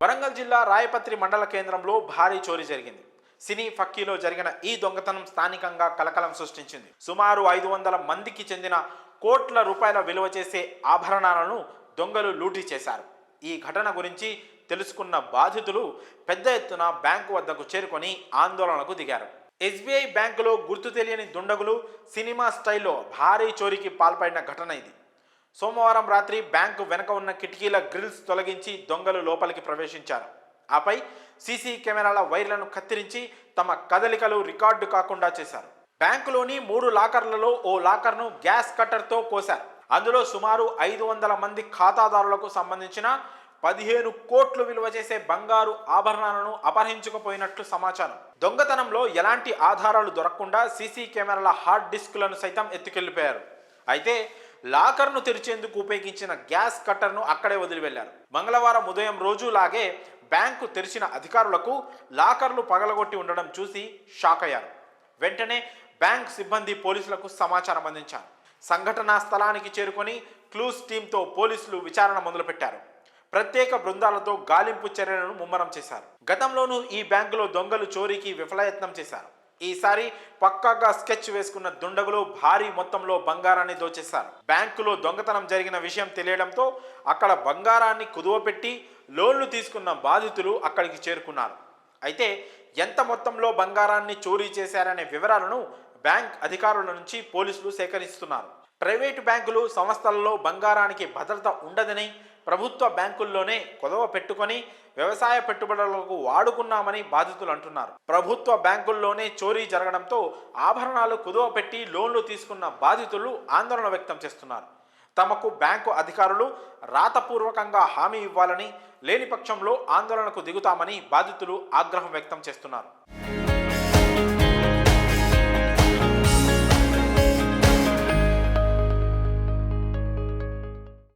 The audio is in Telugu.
వరంగల్ జిల్లా రాయపత్రి మండల కేంద్రంలో భారీ చోరీ జరిగింది. సినీ ఫక్కీలో జరిగిన ఈ దొంగతనం స్థానికంగా కలకలం సృష్టించింది. సుమారు 500 మందికి చెందిన కోట్ల రూపాయల విలువ చేసే ఆభరణాలను దొంగలు లూటీ చేశారు. ఈ ఘటన గురించి తెలుసుకున్న బాధితులు పెద్ద ఎత్తున బ్యాంకు వద్దకు చేరుకొని ఆందోళనకు దిగారు. ఎస్బీఐ బ్యాంకులో గుర్తు తెలియని దుండగులు సినిమా స్టైల్లో భారీ చోరీకి పాల్పడిన ఘటన ఇది. సోమవారం రాత్రి బ్యాంకు వెనుక ఉన్న కిటికీల గ్రిల్స్ తొలగించి దొంగలు లోపలికి ప్రవేశించారు. ఆపై సీసీ కెమెరాల వైర్లను కత్తిరించి తమ కదలికలు రికార్డు కాకుండా చేశారు. బ్యాంకులోని 3 లాకర్లలో ఓ లాకర్ను గ్యాస్ కట్టర్తో కోశారు. అందులో సుమారు 500 మంది ఖాతాదారులకు సంబంధించిన 15 కోట్లు విలువ చేసే బంగారు ఆభరణాలను అపహరించుకుపోయినట్లు సమాచారం. దొంగతనంలో ఎలాంటి ఆధారాలు దొరకకుండా సీసీ కెమెరాల హార్డ్ డిస్కులను సైతం ఎత్తుకెళ్లిపోయారు. అయితే లాకర్ను తెరిచేందుకు ఉపయోగించిన గ్యాస్ కట్టర్ను అక్కడే వదిలి వెళ్లారు. మంగళవారం ఉదయం రోజులాగే బ్యాంకు తెరిచిన అధికారులకు లాకర్లు పగలగొట్టి ఉండడం చూసి షాక్ అయ్యారు. వెంటనే బ్యాంక్ సిబ్బంది పోలీసులకు సమాచారం అందించారు. సంఘటనా స్థలానికి చేరుకొని క్లూస్ టీంతో పోలీసులు విచారణ మొదలుపెట్టారు. ప్రత్యేక బృందాలతో గాలింపు చర్యలను ముమ్మరం చేశారు. గతంలోనూ ఈ బ్యాంకులో దొంగలు చోరీకి విఫలయత్నం చేశారు. ఈసారి పక్కాగా స్కెచ్ వేసుకున్న దుండగులు భారీ మొత్తంలో బంగారాన్ని దోచేశారు. బ్యాంకులో దొంగతనం జరిగిన విషయం తెలియడంతో అక్కడ బంగారాన్ని కుదువపెట్టి లోన్లు తీసుకున్న బాధితులు అక్కడికి చేరుకున్నారు. అయితే ఎంత మొత్తంలో బంగారాన్ని చోరీ చేశారనే వివరాలను బ్యాంక్ అధికారుల నుంచి పోలీసులు సేకరిస్తున్నారు. ప్రైవేటు బ్యాంకులు సంస్థలలో బంగారానికి భద్రత ఉండదని, ప్రభుత్వ బ్యాంకుల్లోనే కుదవ పెట్టుకొని వ్యవసాయ పెట్టుబడులకు వాడుకున్నామని బాధితులు అంటున్నారు. ప్రభుత్వ బ్యాంకుల్లోనే చోరీ జరగడంతో ఆభరణాలు కుదవ పెట్టి లోన్లు తీసుకున్న బాధితులు ఆందోళన వ్యక్తం చేస్తున్నారు. తమకు బ్యాంకు అధికారులు రాతపూర్వకంగా హామీ ఇవ్వాలని, లేని పక్షంలో ఆందోళనకు దిగుతామని బాధితులు ఆగ్రహం వ్యక్తం చేస్తున్నారు.